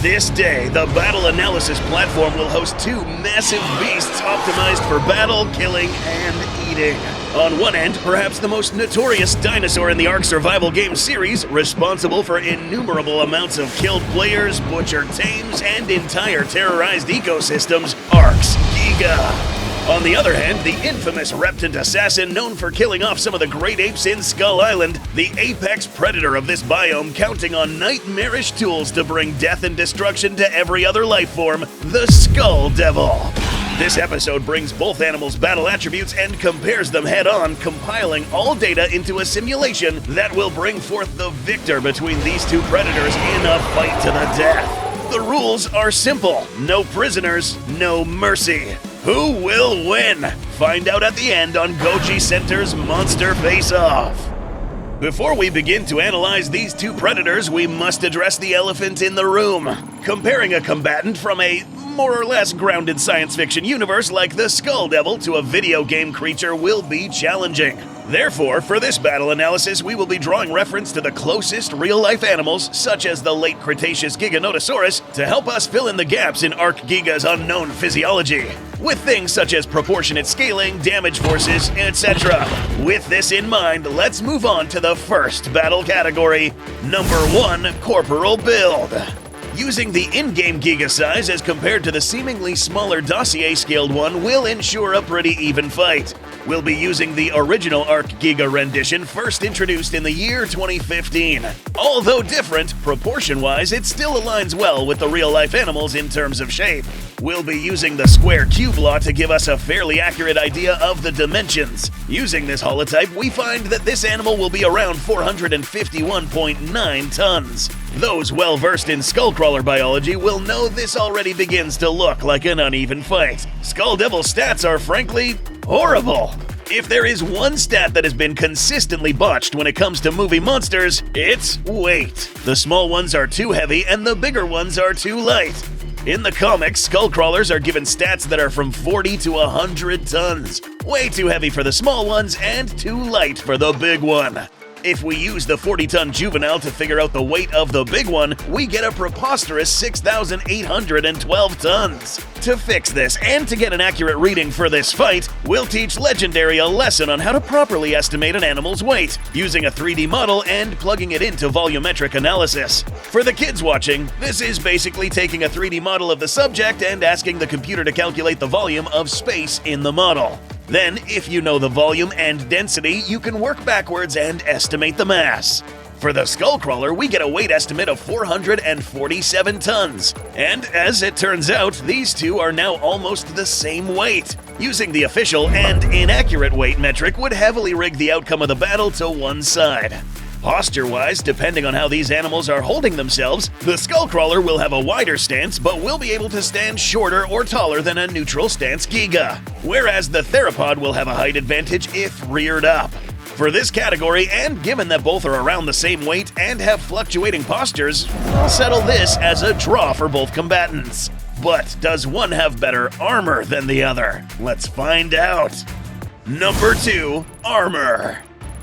This day, the battle analysis platform will host two massive beasts optimized for battle, killing, and eating. On one end, perhaps the most notorious dinosaur in the Ark survival game series, responsible for innumerable amounts of killed players, butchered tames, and entire terrorized ecosystems, Ark Giga. On the other hand, the infamous reptant assassin known for killing off some of the great apes in Skull Island, the apex predator of this biome counting on nightmarish tools to bring death and destruction to every other life form, the Skull Devil. This episode brings both animals' battle attributes and compares them head-on, compiling all data into a simulation that will bring forth the victor between these two predators in a fight to the death. The rules are simple: no prisoners, no mercy. Who will win? Find out at the end on GojiCenter's Monster Face-Off. Before we begin to analyze these two predators, we must address the elephant in the room. Comparing a combatant from a more or less grounded science fiction universe like the Skull Devil to a video game creature will be challenging. Therefore, for this battle analysis, we will be drawing reference to the closest real-life animals, such as the late Cretaceous Giganotosaurus, to help us fill in the gaps in Ark Giga's unknown physiology, with things such as proportionate scaling, damage forces, etc. With this in mind, let's move on to the first battle category. Number 1, Corporal Build. Using the in-game Giga size as compared to the seemingly smaller dossier-scaled one will ensure a pretty even fight. We'll be using the original Ark Giga rendition, first introduced in the year 2015. Although different, proportion-wise, it still aligns well with the real-life animals in terms of shape. We'll be using the square cube law to give us a fairly accurate idea of the dimensions. Using this holotype, we find that this animal will be around 451.9 tons. Those well-versed in skullcrawler biology will know this already begins to look like an uneven fight. Skull Devil's stats are frankly horrible. If there is one stat that has been consistently botched when it comes to movie monsters, it's weight. The small ones are too heavy and the bigger ones are too light. In the comics, skullcrawlers are given stats that are from 40 to 100 tons. Way too heavy for the small ones and too light for the big one. If we use the 40-ton juvenile to figure out the weight of the big one, we get a preposterous 6,812 tons. To fix this, and to get an accurate reading for this fight, we'll teach Legendary a lesson on how to properly estimate an animal's weight, using a 3D model and plugging it into volumetric analysis. For the kids watching, this is basically taking a 3D model of the subject and asking the computer to calculate the volume of space in the model. Then, if you know the volume and density, you can work backwards and estimate the mass. For the skullcrawler, we get a weight estimate of 447 tons. And as it turns out, these two are now almost the same weight. Using the official and inaccurate weight metric would heavily rig the outcome of the battle to one side. Posture-wise, depending on how these animals are holding themselves, the skullcrawler will have a wider stance but will be able to stand shorter or taller than a neutral stance Giga, whereas the theropod will have a height advantage if reared up. For this category, and given that both are around the same weight and have fluctuating postures, I'll settle this as a draw for both combatants. But does one have better armor than the other? Let's find out. Number 2, Armor.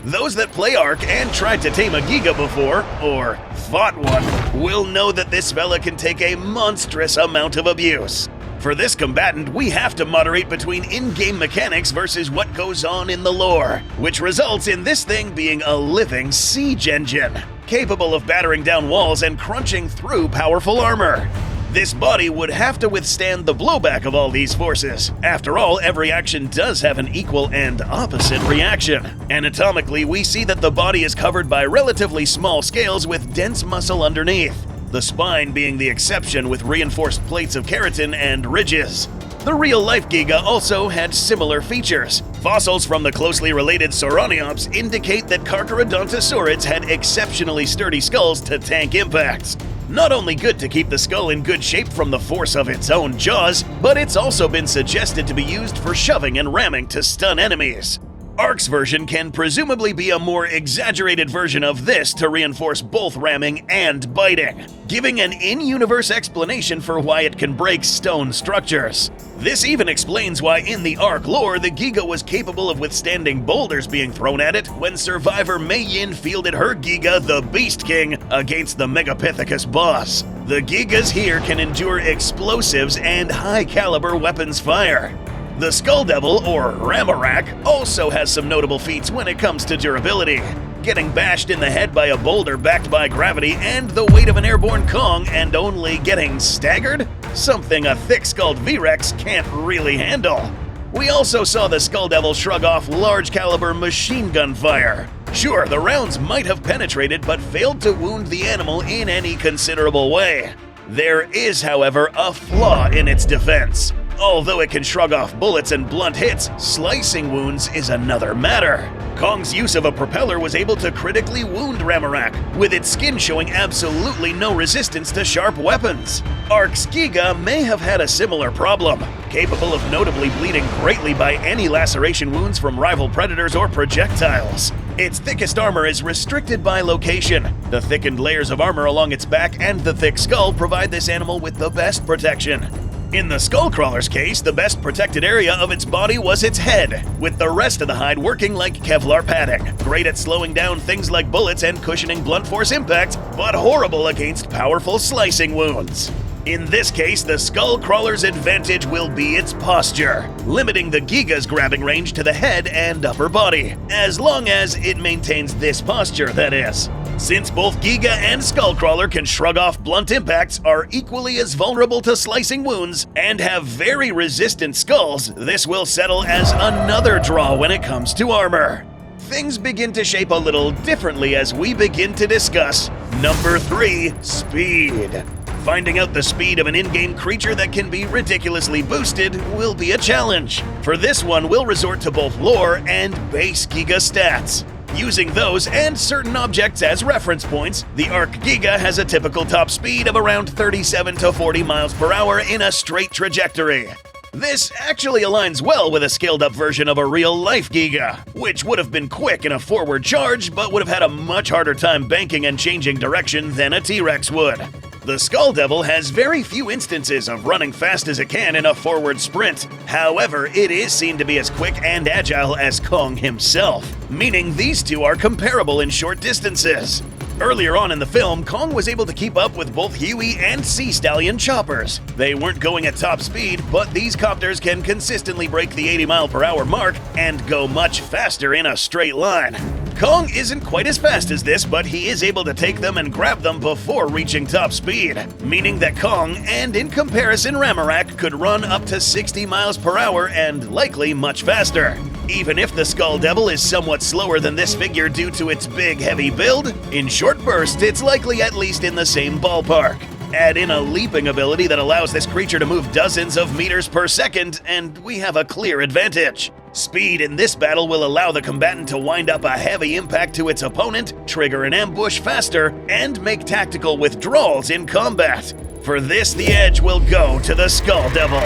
Those that play Ark and tried to tame a Giga before, or fought one, will know that this fella can take a monstrous amount of abuse. For this combatant, we have to moderate between in-game mechanics versus what goes on in the lore, which results in this thing being a living siege engine, capable of battering down walls and crunching through powerful armor. This body would have to withstand the blowback of all these forces. After all, every action does have an equal and opposite reaction. Anatomically, we see that the body is covered by relatively small scales with dense muscle underneath, the spine being the exception with reinforced plates of keratin and ridges. The real-life Giga also had similar features. Fossils from the closely related Sauroniops indicate that Carcharodontosaurids had exceptionally sturdy skulls to tank impacts. Not only good to keep the skull in good shape from the force of its own jaws, but it's also been suggested to be used for shoving and ramming to stun enemies. Ark's version can presumably be a more exaggerated version of this to reinforce both ramming and biting, giving an in-universe explanation for why it can break stone structures. This even explains why in the Ark lore the Giga was capable of withstanding boulders being thrown at it when survivor Mei Yin fielded her Giga, the Beast King, against the Megapithecus boss. The Gigas here can endure explosives and high-caliber weapons fire. The Skull Devil, or Ramarak, also has some notable feats when it comes to durability. Getting bashed in the head by a boulder backed by gravity and the weight of an airborne Kong and only getting staggered? Something a thick-skulled V-Rex can't really handle. We also saw the Skull Devil shrug off large-caliber machine gun fire. Sure, the rounds might have penetrated but failed to wound the animal in any considerable way. There is, however, a flaw in its defense. Although it can shrug off bullets and blunt hits, slicing wounds is another matter. Kong's use of a propeller was able to critically wound Ramarak, with its skin showing absolutely no resistance to sharp weapons. Ark's Giga may have had a similar problem, capable of notably bleeding greatly by any laceration wounds from rival predators or projectiles. Its thickest armor is restricted by location. The thickened layers of armor along its back and the thick skull provide this animal with the best protection. In the Skullcrawler's case, the best protected area of its body was its head, with the rest of the hide working like Kevlar padding, great at slowing down things like bullets and cushioning blunt force impact, but horrible against powerful slicing wounds. In this case, the Skullcrawler's advantage will be its posture, limiting the Giga's grabbing range to the head and upper body, as long as it maintains this posture, that is. Since both Giga and Skullcrawler can shrug off blunt impacts, are equally as vulnerable to slicing wounds, and have very resistant skulls, this will settle as another draw when it comes to armor. Things begin to shape a little differently as we begin to discuss number 3, speed. Finding out the speed of an in-game creature that can be ridiculously boosted will be a challenge. For this one, we'll resort to both lore and base Giga stats. Using those and certain objects as reference points, the Ark Giga has a typical top speed of around 37 to 40 miles per hour in a straight trajectory. This actually aligns well with a scaled-up version of a real-life Giga, which would have been quick in a forward charge but would have had a much harder time banking and changing direction than a T-Rex would. The Skull Devil has very few instances of running fast as it can in a forward sprint. However, it is seen to be as quick and agile as Kong himself, meaning these two are comparable in short distances. Earlier on in the film, Kong was able to keep up with both Huey and Sea Stallion choppers. They weren't going at top speed, but these copters can consistently break the 80-mile-per-hour mark and go much faster in a straight line. Kong isn't quite as fast as this, but he is able to take them and grab them before reaching top speed, meaning that Kong, and in comparison Ramarak, could run up to 60 miles per hour and likely much faster. Even if the Skull Devil is somewhat slower than this figure due to its big, heavy build, in short bursts it's likely at least in the same ballpark. Add in a leaping ability that allows this creature to move dozens of meters per second, and we have a clear advantage. Speed in this battle will allow the combatant to wind up a heavy impact to its opponent, trigger an ambush faster, and make tactical withdrawals in combat. For this, the edge will go to the Skull Devil.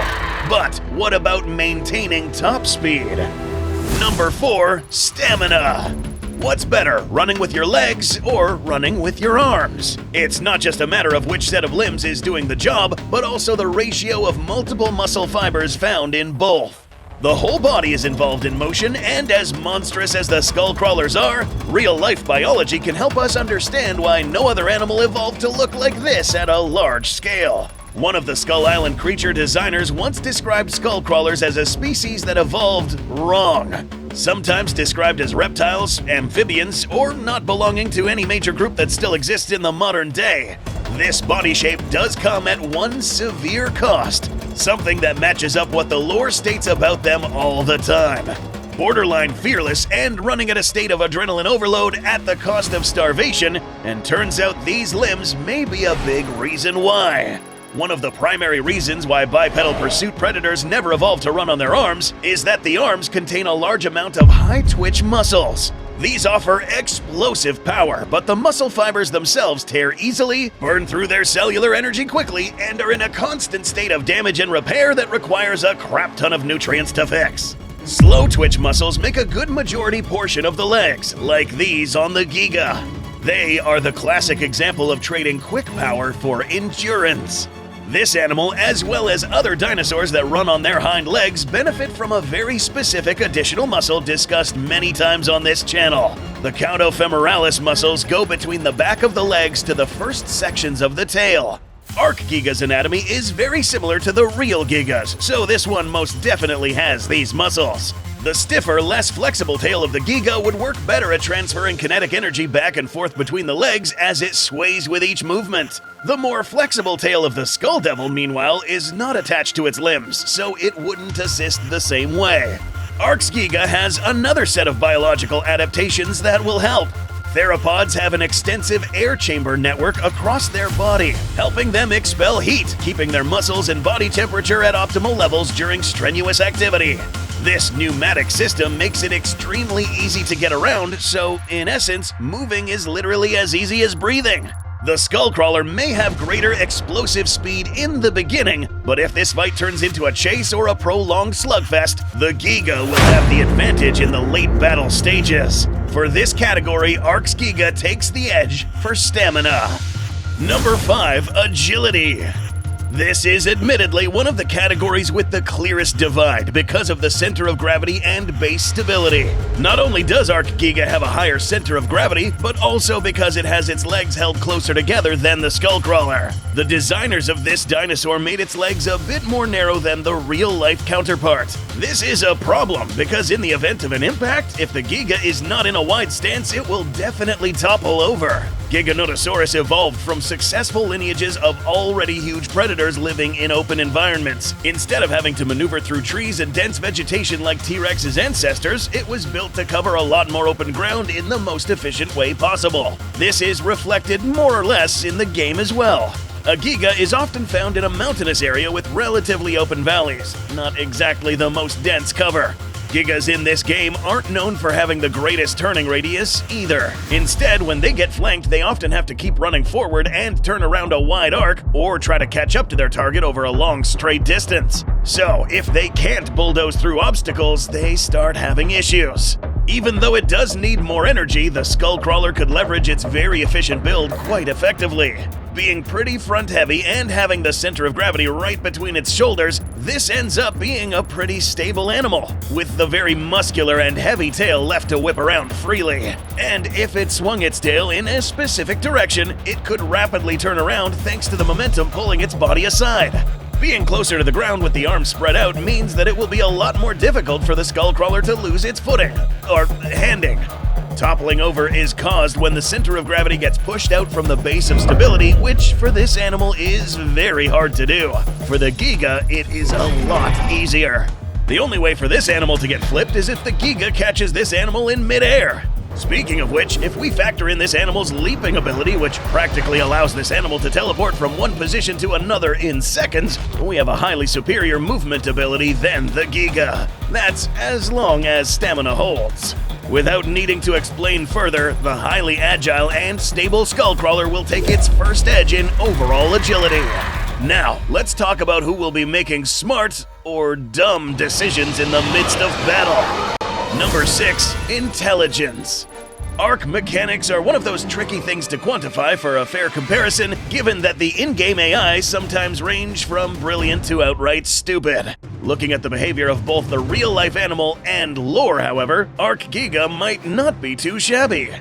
But what about maintaining top speed? Number 4, stamina. What's better, running with your legs or running with your arms? It's not just a matter of which set of limbs is doing the job, but also the ratio of multiple muscle fibers found in both. The whole body is involved in motion, and as monstrous as the Skullcrawlers are, real-life biology can help us understand why no other animal evolved to look like this at a large scale. One of the Skull Island creature designers once described Skullcrawlers as a species that evolved wrong. Sometimes described as reptiles, amphibians, or not belonging to any major group that still exists in the modern day. This body shape does come at one severe cost, something that matches up what the lore states about them all the time. Borderline fearless and running at a state of adrenaline overload at the cost of starvation, and turns out these limbs may be a big reason why. One of the primary reasons why bipedal pursuit predators never evolve to run on their arms is that the arms contain a large amount of high-twitch muscles. These offer explosive power, but the muscle fibers themselves tear easily, burn through their cellular energy quickly, and are in a constant state of damage and repair that requires a crap ton of nutrients to fix. Slow-twitch muscles make a good majority portion of the legs, like these on the Giga. They are the classic example of trading quick power for endurance. This animal, as well as other dinosaurs that run on their hind legs, benefit from a very specific additional muscle discussed many times on this channel. The caudofemoralis muscles go between the back of the legs to the first sections of the tail. Ark Giga's anatomy is very similar to the real Gigas, so this one most definitely has these muscles. The stiffer, less flexible tail of the Giga would work better at transferring kinetic energy back and forth between the legs as it sways with each movement. The more flexible tail of the Skull Devil, meanwhile, is not attached to its limbs, so it wouldn't assist the same way. Ark's Giga has another set of biological adaptations that will help. Theropods have an extensive air chamber network across their body, helping them expel heat, keeping their muscles and body temperature at optimal levels during strenuous activity. This pneumatic system makes it extremely easy to get around, so in essence, moving is literally as easy as breathing. The Skullcrawler may have greater explosive speed in the beginning, but if this fight turns into a chase or a prolonged slugfest, the Giga will have the advantage in the late battle stages. For this category, Ark's Giga takes the edge for stamina. Number 5, Agility. This is admittedly one of the categories with the clearest divide because of the center of gravity and base stability. Not only does Ark Giga have a higher center of gravity, but also because it has its legs held closer together than the Skullcrawler. The designers of this dinosaur made its legs a bit more narrow than the real-life counterpart. This is a problem because in the event of an impact, if the Giga is not in a wide stance, it will definitely topple over. Giganotosaurus evolved from successful lineages of already huge predators living in open environments. Instead of having to maneuver through trees and dense vegetation like T-Rex's ancestors, it was built to cover a lot more open ground in the most efficient way possible. This is reflected more or less in the game as well. A Giga is often found in a mountainous area with relatively open valleys, not exactly the most dense cover. Gigas in this game aren't known for having the greatest turning radius either. Instead, when they get flanked, they often have to keep running forward and turn around a wide arc or try to catch up to their target over a long straight distance. So, if they can't bulldoze through obstacles, they start having issues. Even though it does need more energy, the Skullcrawler could leverage its very efficient build quite effectively. Being pretty front-heavy and having the center of gravity right between its shoulders, this ends up being a pretty stable animal, with the very muscular and heavy tail left to whip around freely. And if it swung its tail in a specific direction, it could rapidly turn around thanks to the momentum pulling its body aside. Being closer to the ground with the arms spread out means that it will be a lot more difficult for the Skullcrawler to lose its footing, or handing. Toppling over is caused when the center of gravity gets pushed out from the base of stability, which for this animal is very hard to do. For the Giga, it is a lot easier. The only way for this animal to get flipped is if the Giga catches this animal in midair. Speaking of which, if we factor in this animal's leaping ability, which practically allows this animal to teleport from one position to another in seconds, we have a highly superior movement ability than the Giga. That's as long as stamina holds. Without needing to explain further, the highly agile and stable Skullcrawler will take its first edge in overall agility. Now, let's talk about who will be making smart or dumb decisions in the midst of battle. Number 6, Intelligence. Ark mechanics are one of those tricky things to quantify for a fair comparison, given that the in-game AI sometimes range from brilliant to outright stupid. Looking at the behavior of both the real-life animal and lore, however, Ark Giga might not be too shabby.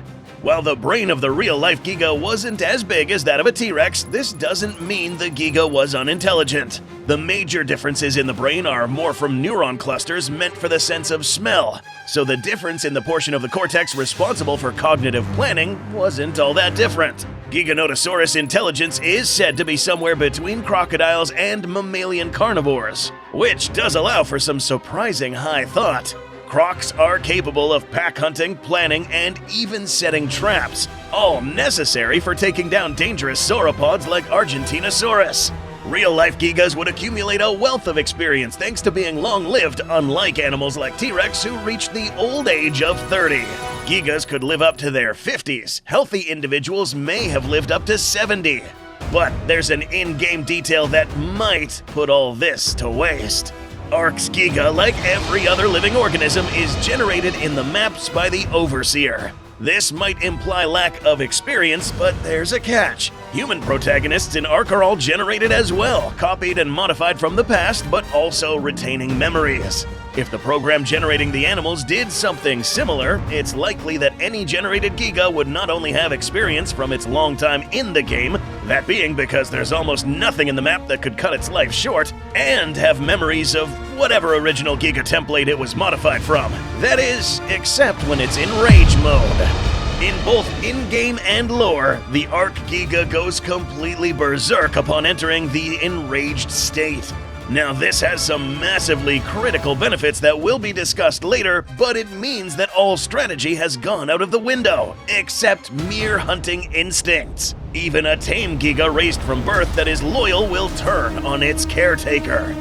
While the brain of the real-life Giga wasn't as big as that of a T-Rex, this doesn't mean the Giga was unintelligent. The major differences in the brain are more from neuron clusters meant for the sense of smell, so the difference in the portion of the cortex responsible for cognitive planning wasn't all that different. Giganotosaurus intelligence is said to be somewhere between crocodiles and mammalian carnivores, which does allow for some surprising high thought. Crocs are capable of pack hunting, planning, and even setting traps, all necessary for taking down dangerous sauropods like Argentinosaurus. Real-life Gigas would accumulate a wealth of experience thanks to being long-lived, unlike animals like T-Rex who reached the old age of 30. Gigas could live up to their 50s. Healthy individuals may have lived up to 70. But there's an in-game detail that might put all this to waste. Ark's Giga, like every other living organism, is generated in the maps by the Overseer. This might imply lack of experience, but there's a catch. Human protagonists in Ark are all generated as well, copied and modified from the past, but also retaining memories. If the program generating the animals did something similar, it's likely that any generated Giga would not only have experience from its long time in the game, that being because there's almost nothing in the map that could cut its life short, and have memories of whatever original Giga template it was modified from. That is, except when it's in rage mode. In both in-game and lore, the Ark Giga goes completely berserk upon entering the enraged state. Now this has some massively critical benefits that will be discussed later, but it means that all strategy has gone out of the window, except mere hunting instincts. Even a tame Giga raised from birth that is loyal will turn on its caretaker.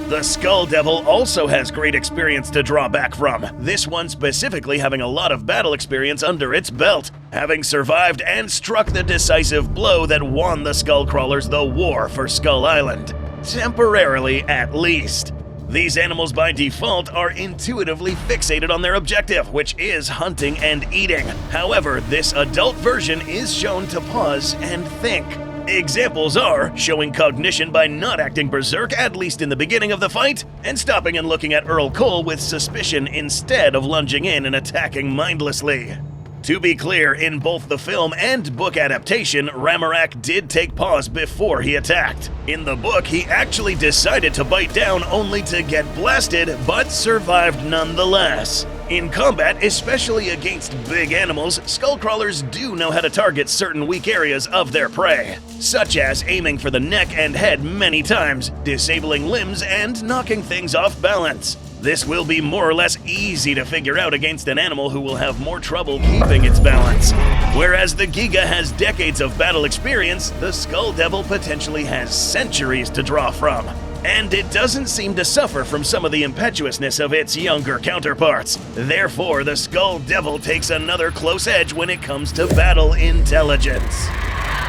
The Skull Devil also has great experience to draw back from, this one specifically having a lot of battle experience under its belt, having survived and struck the decisive blow that won the Skullcrawlers the war for Skull Island. Temporarily, at least. These animals by default are intuitively fixated on their objective, which is hunting and eating. However, this adult version is shown to pause and think. Examples are showing cognition by not acting berserk, at least in the beginning of the fight, and stopping and looking at Earl Cole with suspicion instead of lunging in and attacking mindlessly. To be clear, in both the film and book adaptation, Ramarak did take pause before he attacked. In the book, he actually decided to bite down only to get blasted, but survived nonetheless. In combat, especially against big animals, Skullcrawlers do know how to target certain weak areas of their prey, such as aiming for the neck and head many times, disabling limbs, and knocking things off balance. This will be more or less easy to figure out against an animal who will have more trouble keeping its balance. Whereas the Giga has decades of battle experience, the Skull Devil potentially has centuries to draw from. And it doesn't seem to suffer from some of the impetuousness of its younger counterparts. Therefore, the Skull Devil takes another close edge when it comes to battle intelligence.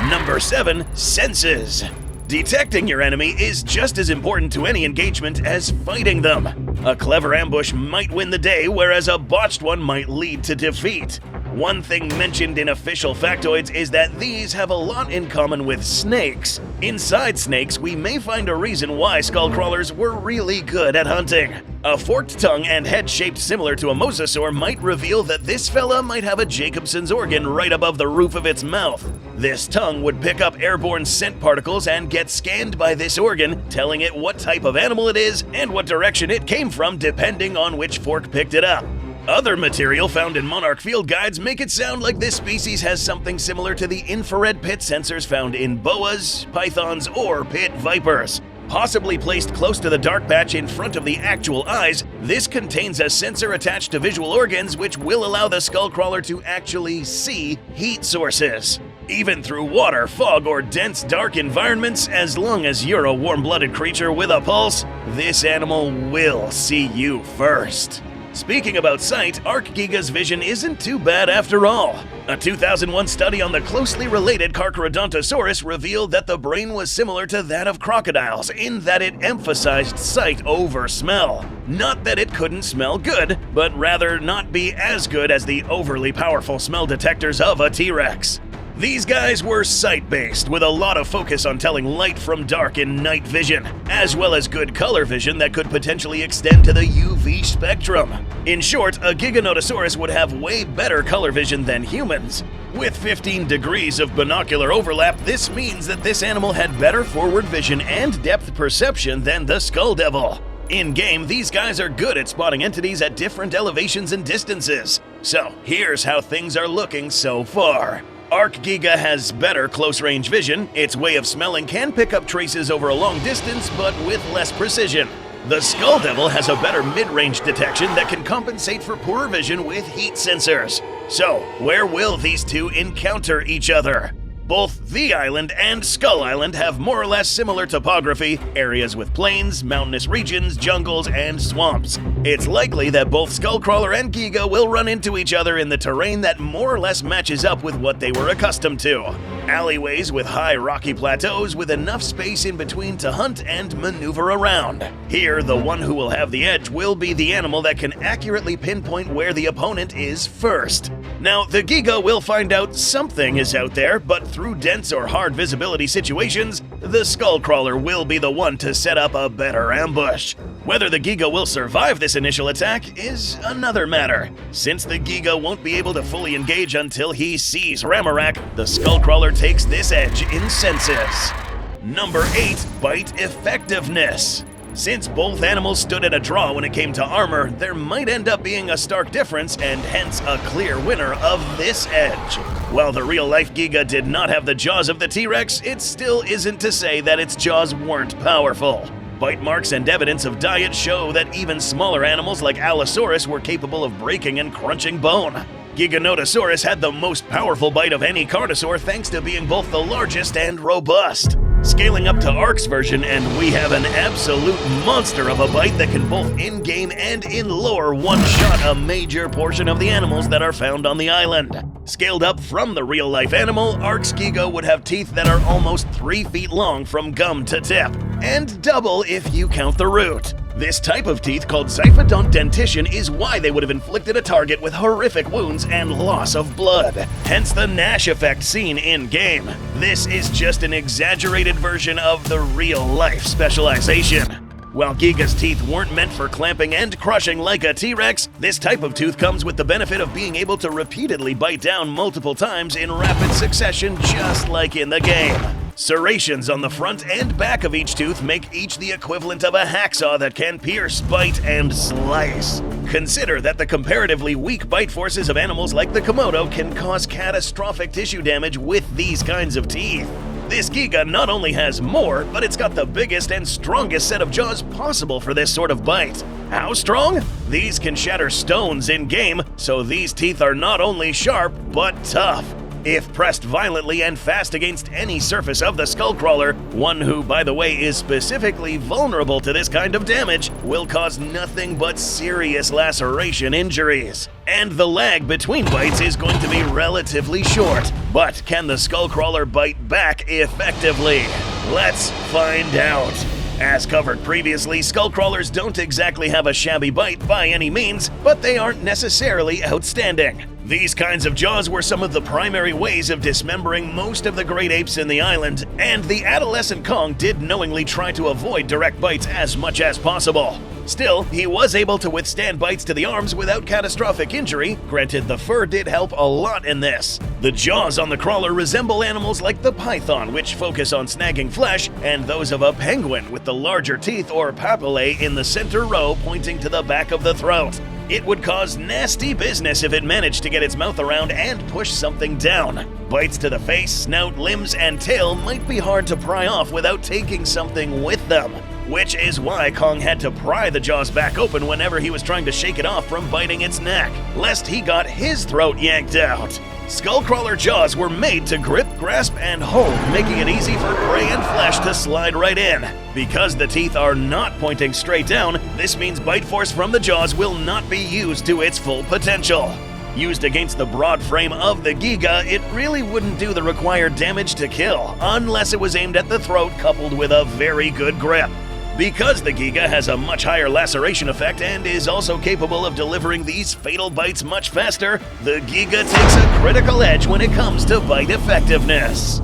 Number 7, senses. Detecting your enemy is just as important to any engagement as fighting them. A clever ambush might win the day, whereas a botched one might lead to defeat. One thing mentioned in official factoids is that these have a lot in common with snakes. Inside snakes, we may find a reason why Skullcrawlers were really good at hunting. A forked tongue and head shaped similar to a mosasaur might reveal that this fella might have a Jacobson's organ right above the roof of its mouth. This tongue would pick up airborne scent particles and get scanned by this organ, telling it what type of animal it is and what direction it came from depending on which fork picked it up. Other material found in Monarch field guides make it sound like this species has something similar to the infrared pit sensors found in boas, pythons, or pit vipers. Possibly placed close to the dark patch in front of the actual eyes, this contains a sensor attached to visual organs which will allow the Skullcrawler to actually see heat sources. Even through water, fog, or dense dark environments, as long as you're a warm-blooded creature with a pulse, this animal will see you first. Speaking about sight, Ark Giga's vision isn't too bad after all. A 2001 study on the closely related Giganotosaurus revealed that the brain was similar to that of crocodiles in that it emphasized sight over smell. Not that it couldn't smell good, but rather not be as good as the overly powerful smell detectors of a T-Rex. These guys were sight-based, with a lot of focus on telling light from dark in night vision, as well as good color vision that could potentially extend to the UV spectrum. In short, a Giganotosaurus would have way better color vision than humans. With 15 degrees of binocular overlap, this means that this animal had better forward vision and depth perception than the Skull Devil. In-game, these guys are good at spotting entities at different elevations and distances. So, here's how things are looking so far. Ark Giga has better close-range vision. Its way of smelling can pick up traces over a long distance, but with less precision. The Skull Devil has a better mid-range detection that can compensate for poorer vision with heat sensors. So, where will these two encounter each other? Both the island and Skull Island have more or less similar topography, areas with plains, mountainous regions, jungles, and swamps. It's likely that both Skullcrawler and Giga will run into each other in the terrain that more or less matches up with what they were accustomed to. Alleyways with high rocky plateaus with enough space in between to hunt and maneuver around. Here, the one who will have the edge will be the animal that can accurately pinpoint where the opponent is first. Now, the Giga will find out something is out there, but through dense or hard visibility situations, the Skullcrawler will be the one to set up a better ambush. Whether the Giga will survive this initial attack is another matter. Since the Giga won't be able to fully engage until he sees Ramarak, the Skullcrawler takes this edge in census. Number 8. Bite Effectiveness. Since both animals stood at a draw when it came to armor, there might end up being a stark difference and hence a clear winner of this edge. While the real-life Giga did not have the jaws of the T-Rex, it still isn't to say that its jaws weren't powerful. Bite marks and evidence of diet show that even smaller animals like Allosaurus were capable of breaking and crunching bone. Giganotosaurus had the most powerful bite of any carnosaur thanks to being both the largest and robust. Scaling up to Ark's version, and we have an absolute monster of a bite that can both in-game and in lore one-shot a major portion of the animals that are found on the island. Scaled up from the real-life animal, Ark's Giga would have teeth that are almost 3 feet long from gum to tip, and double if you count the root. This type of teeth, called zyphodont dentition, is why they would have inflicted a target with horrific wounds and loss of blood, hence the Nash effect seen in-game. This is just an exaggerated version of the real-life specialization. While Giga's teeth weren't meant for clamping and crushing like a T-Rex, this type of tooth comes with the benefit of being able to repeatedly bite down multiple times in rapid succession, just like in the game. Serrations on the front and back of each tooth make each the equivalent of a hacksaw that can pierce, bite, and slice. Consider that the comparatively weak bite forces of animals like the Komodo can cause catastrophic tissue damage with these kinds of teeth. This Giga not only has more, but it's got the biggest and strongest set of jaws possible for this sort of bite. How strong? These can shatter stones in-game, so these teeth are not only sharp, but tough. If pressed violently and fast against any surface of the Skullcrawler, one who, by the way, is specifically vulnerable to this kind of damage, will cause nothing but serious laceration injuries. And the lag between bites is going to be relatively short. But can the Skullcrawler bite back effectively? Let's find out. As covered previously, Skullcrawlers don't exactly have a shabby bite by any means, but they aren't necessarily outstanding. These kinds of jaws were some of the primary ways of dismembering most of the great apes in the island, and the adolescent Kong did knowingly try to avoid direct bites as much as possible. Still, he was able to withstand bites to the arms without catastrophic injury. Granted, the fur did help a lot in this. The jaws on the crawler resemble animals like the python, which focus on snagging flesh, and those of a penguin with the larger teeth or papillae in the center row pointing to the back of the throat. It would cause nasty business if it managed to get its mouth around and push something down. Bites to the face, snout, limbs, and tail might be hard to pry off without taking something with them. Which is why Kong had to pry the jaws back open whenever he was trying to shake it off from biting its neck, lest he got his throat yanked out. Skullcrawler jaws were made to grip, grasp, and hold, making it easy for prey and flesh to slide right in. Because the teeth are not pointing straight down, this means bite force from the jaws will not be used to its full potential. Used against the broad frame of the Giga, it really wouldn't do the required damage to kill, unless it was aimed at the throat coupled with a very good grip. Because the Giga has a much higher laceration effect and is also capable of delivering these fatal bites much faster, the Giga takes a critical edge when it comes to bite effectiveness.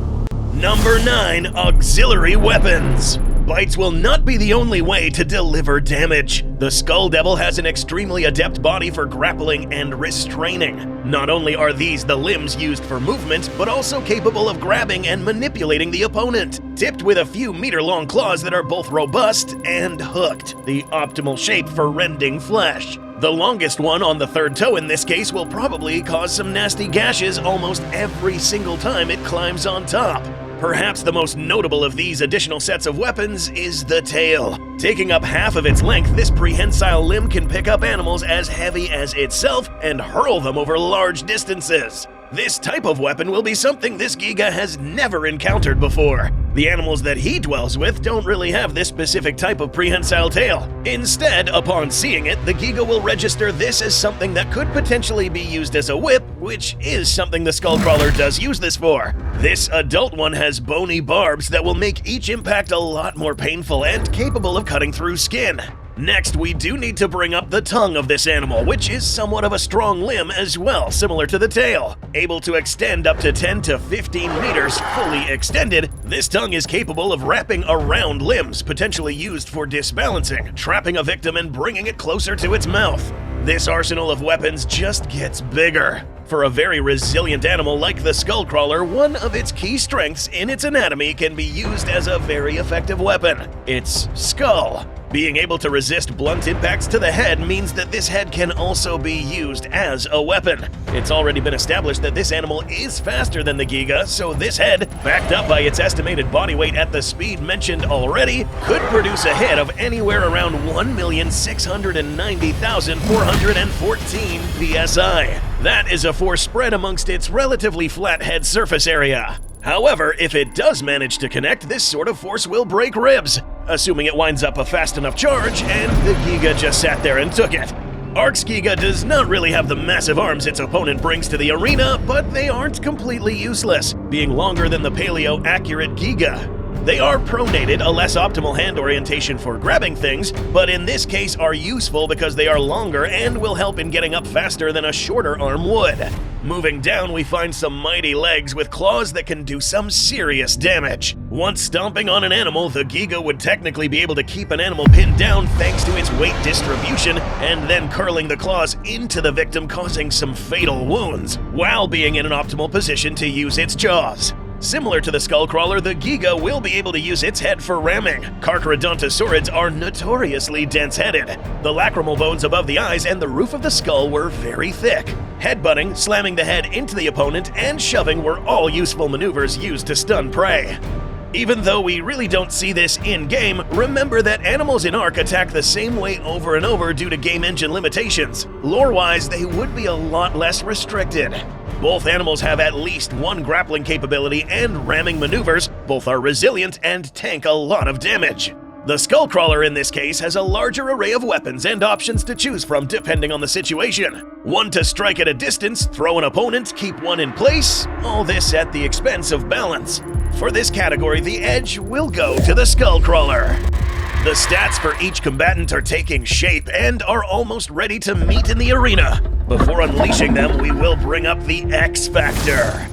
Number 9. Auxiliary Weapons. Bites will not be the only way to deliver damage. The Skull Devil has an extremely adept body for grappling and restraining. Not only are these the limbs used for movement, but also capable of grabbing and manipulating the opponent, tipped with a few meter-long claws that are both robust and hooked, the optimal shape for rending flesh. The longest one on the third toe in this case will probably cause some nasty gashes almost every single time it climbs on top. Perhaps the most notable of these additional sets of weapons is the tail. Taking up half of its length, this prehensile limb can pick up animals as heavy as itself and hurl them over large distances. This type of weapon will be something this Giga has never encountered before. The animals that he dwells with don't really have this specific type of prehensile tail. Instead, upon seeing it, the Giga will register this as something that could potentially be used as a whip, which is something the Skullcrawler does use this for. This adult one has bony barbs that will make each impact a lot more painful and capable of cutting through skin. Next, we do need to bring up the tongue of this animal, which is somewhat of a strong limb as well, similar to the tail. Able to extend up to 10 to 15 meters fully extended, this tongue is capable of wrapping around limbs, potentially used for disbalancing, trapping a victim and bringing it closer to its mouth. This arsenal of weapons just gets bigger. For a very resilient animal like the Skullcrawler, one of its key strengths in its anatomy can be used as a very effective weapon: its skull. Being able to resist blunt impacts to the head means that this head can also be used as a weapon. It's already been established that this animal is faster than the Giga, so this head, backed up by its estimated body weight at the speed mentioned already, could produce a hit of anywhere around 1,690,414 psi. That is a force spread amongst its relatively flat head surface area. However, if it does manage to connect, this sort of force will break ribs, assuming it winds up a fast enough charge, and the Giga just sat there and took it. Ark's Giga does not really have the massive arms its opponent brings to the arena, but they aren't completely useless, being longer than the paleo-accurate Giga. They are pronated, a less optimal hand orientation for grabbing things, but in this case are useful because they are longer and will help in getting up faster than a shorter arm would. Moving down, we find some mighty legs with claws that can do some serious damage. Once stomping on an animal, the Giga would technically be able to keep an animal pinned down thanks to its weight distribution, and then curling the claws into the victim, causing some fatal wounds, while being in an optimal position to use its jaws. Similar to the Skullcrawler, the Giga will be able to use its head for ramming. Ark Giganotosaurus are notoriously dense-headed. The lacrimal bones above the eyes and the roof of the skull were very thick. Headbutting, slamming the head into the opponent, and shoving were all useful maneuvers used to stun prey. Even though we really don't see this in-game, remember that animals in Ark attack the same way over and over due to game engine limitations. Lore-wise, they would be a lot less restricted. Both animals have at least one grappling capability and ramming maneuvers. Both are resilient and tank a lot of damage. The Skullcrawler in this case has a larger array of weapons and options to choose from depending on the situation. One to strike at a distance, throw an opponent, keep one in place, all this at the expense of balance. For this category, the edge will go to the Skullcrawler. The stats for each combatant are taking shape and are almost ready to meet in the arena. Before unleashing them, we will bring up the X Factor.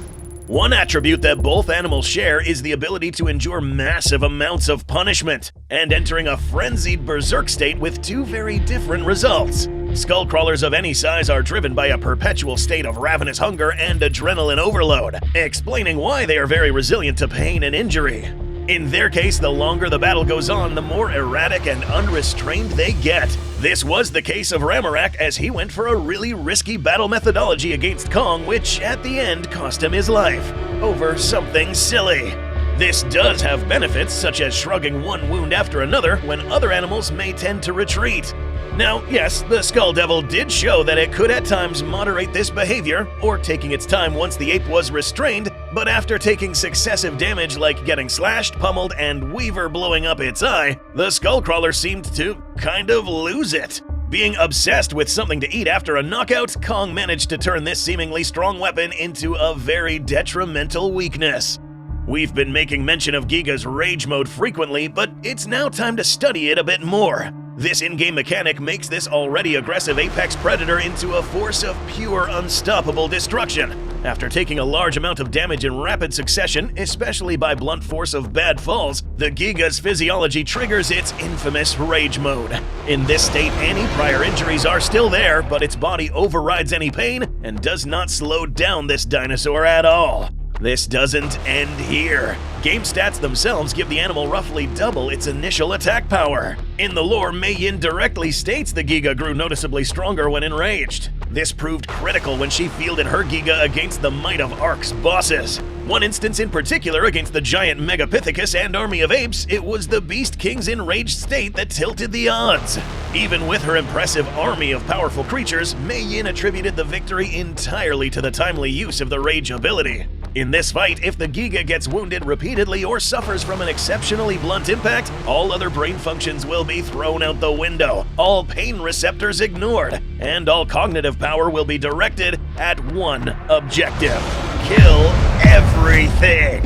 One attribute that both animals share is the ability to endure massive amounts of punishment, and entering a frenzied berserk state with two very different results. Skullcrawlers of any size are driven by a perpetual state of ravenous hunger and adrenaline overload, explaining why they are very resilient to pain and injury. In their case, the longer the battle goes on, the more erratic and unrestrained they get. This was the case of Ramarak, as he went for a really risky battle methodology against Kong, which at the end cost him his life, over something silly. This does have benefits, such as shrugging one wound after another when other animals may tend to retreat. Now, yes, the Skull Devil did show that it could at times moderate this behavior, or taking its time once the ape was restrained, but after taking successive damage like getting slashed, pummeled, and Weaver blowing up its eye, the Skullcrawler seemed to kind of lose it. Being obsessed with something to eat after a knockout, Kong managed to turn this seemingly strong weapon into a very detrimental weakness. We've been making mention of Giga's rage mode frequently, but it's now time to study it a bit more. This in-game mechanic makes this already aggressive apex predator into a force of pure unstoppable destruction. After taking a large amount of damage in rapid succession, especially by blunt force of bad falls, the Giga's physiology triggers its infamous rage mode. In this state, any prior injuries are still there, but its body overrides any pain and does not slow down this dinosaur at all. This doesn't end here. Game stats themselves give the animal roughly double its initial attack power. In the lore, Mei Yin directly states the Giga grew noticeably stronger when enraged. This proved critical when she fielded her Giga against the might of Ark's bosses. One instance in particular against the giant Megapithecus and army of apes, it was the Beast King's enraged state that tilted the odds. Even with her impressive army of powerful creatures, Mei Yin attributed the victory entirely to the timely use of the rage ability. In this fight, if the Giga gets wounded repeatedly or suffers from an exceptionally blunt impact, all other brain functions will be thrown out the window, all pain receptors ignored, and all cognitive power will be directed at one objective: kill everything.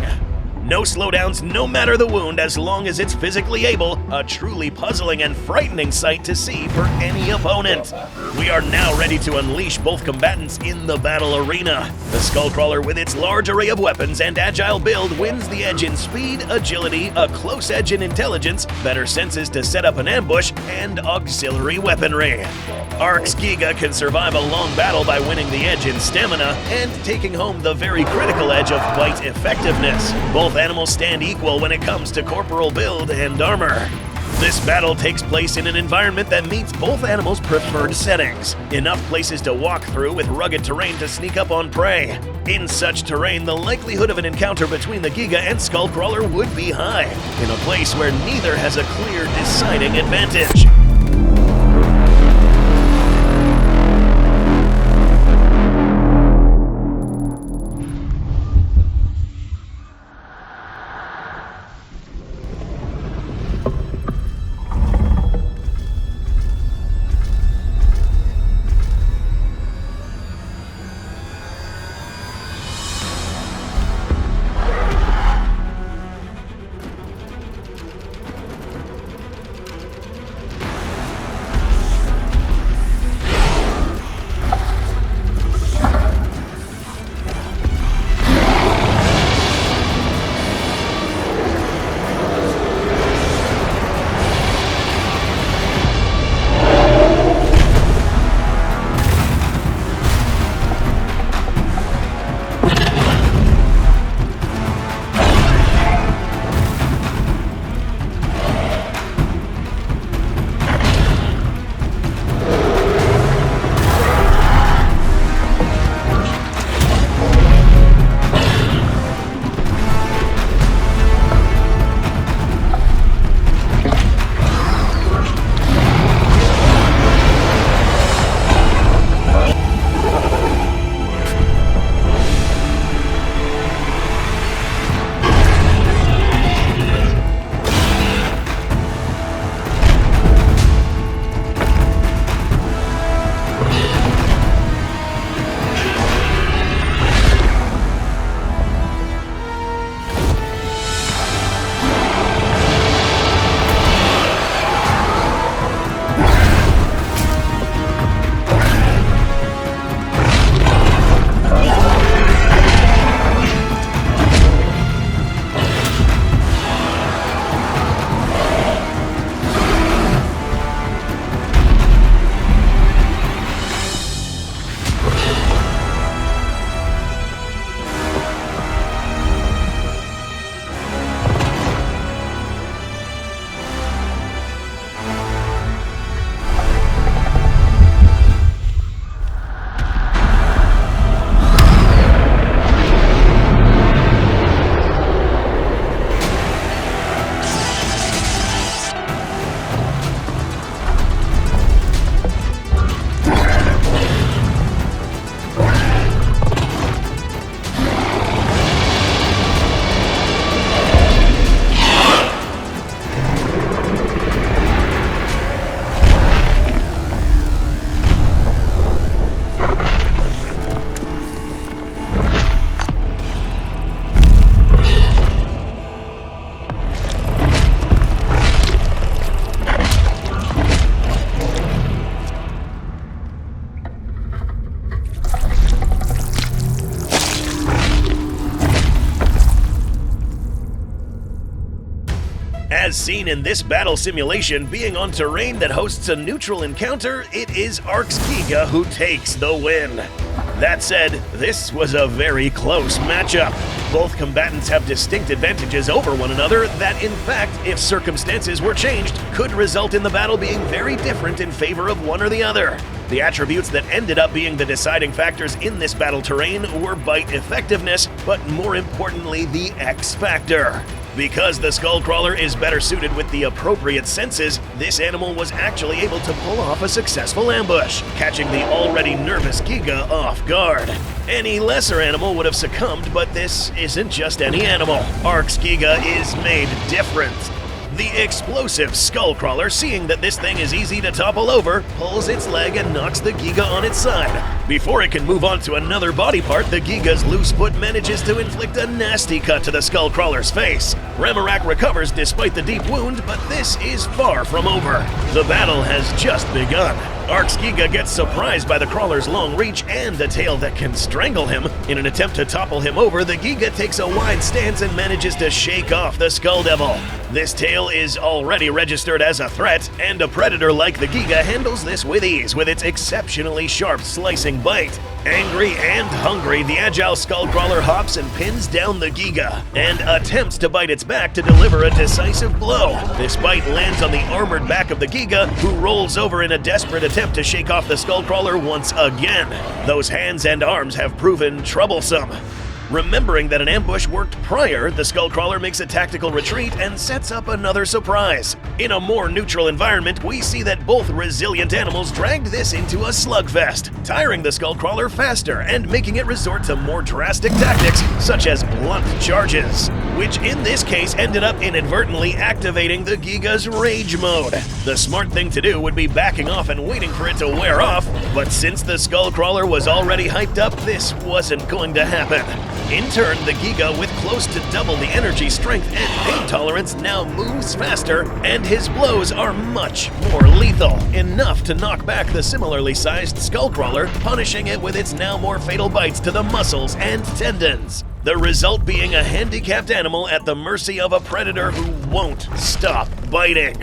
No slowdowns, no matter the wound, as long as it's physically able. A truly puzzling and frightening sight to see for any opponent. We are now ready to unleash both combatants in the battle arena. The Skullcrawler, with its large array of weapons and agile build, wins the edge in speed, agility, a close edge in intelligence, better senses to set up an ambush, and auxiliary weaponry. Ark's Giga can survive a long battle by winning the edge in stamina and taking home the very critical edge of bite effectiveness. Both animals stand equal when it comes to corporal build and armor. This battle takes place in an environment that meets both animals' preferred settings. Enough places to walk through with rugged terrain to sneak up on prey. In such terrain, the likelihood of an encounter between the Giga and Skullcrawler would be high, in a place where neither has a clear deciding advantage. As seen in this battle simulation, being on terrain that hosts a neutral encounter, it is Ark's Giga who takes the win. That said, this was a very close matchup. Both combatants have distinct advantages over one another that, in fact, if circumstances were changed, could result in the battle being very different in favor of one or the other. The attributes that ended up being the deciding factors in this battle terrain were bite effectiveness, but more importantly, the X factor. Because the Skullcrawler is better suited with the appropriate senses, this animal was actually able to pull off a successful ambush, catching the already nervous Giga off guard. Any lesser animal would have succumbed, but this isn't just any animal. Ark's Giga is made different. The explosive Skullcrawler, seeing that this thing is easy to topple over, pulls its leg and knocks the Giga on its side. Before it can move on to another body part, the Giga's loose foot manages to inflict a nasty cut to the Skullcrawler's face. Ramarak recovers despite the deep wound, but this is far from over. The battle has just begun. Ark's Giga gets surprised by the crawler's long reach and a tail that can strangle him. In an attempt to topple him over, the Giga takes a wide stance and manages to shake off the Skull Devil. This tail is already registered as a threat, and a predator like the Giga handles this with ease with its exceptionally sharp slicing bite. Angry and hungry, the agile Skullcrawler hops and pins down the Giga, and attempts to bite its back to deliver a decisive blow. This bite lands on the armored back of the Giga, who rolls over in a desperate attempt to shake off the Skullcrawler once again. Those hands and arms have proven troublesome. Remembering that an ambush worked prior, the Skullcrawler makes a tactical retreat and sets up another surprise. In a more neutral environment, we see that both resilient animals dragged this into a slugfest, tiring the Skullcrawler faster and making it resort to more drastic tactics, such as blunt charges, which in this case ended up inadvertently activating the Giga's rage mode. The smart thing to do would be backing off and waiting for it to wear off, but since the Skullcrawler was already hyped up, this wasn't going to happen. In turn, the Giga, with close to double the energy, strength, and pain tolerance, now moves faster, and his blows are much more lethal, enough to knock back the similarly sized Skullcrawler, punishing it with its now more fatal bites to the muscles and tendons. The result being a handicapped animal at the mercy of a predator who won't stop biting.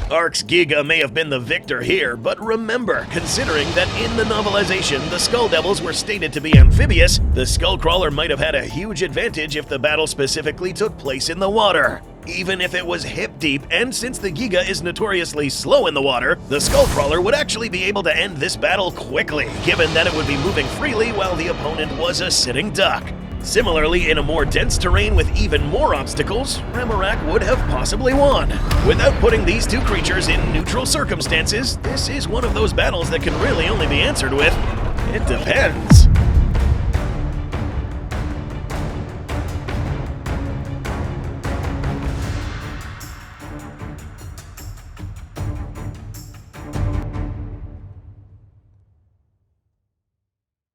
Ark's Giga may have been the victor here, but remember, considering that in the novelization the Skull Devils were stated to be amphibious, the Skullcrawler might have had a huge advantage if the battle specifically took place in the water. Even if it was hip deep, and since the Giga is notoriously slow in the water, the Skullcrawler would actually be able to end this battle quickly, given that it would be moving freely while the opponent was a sitting duck. Similarly, in a more dense terrain with even more obstacles, Ramarak would have possibly won. Without putting these two creatures in neutral circumstances, this is one of those battles that can really only be answered with, "It depends."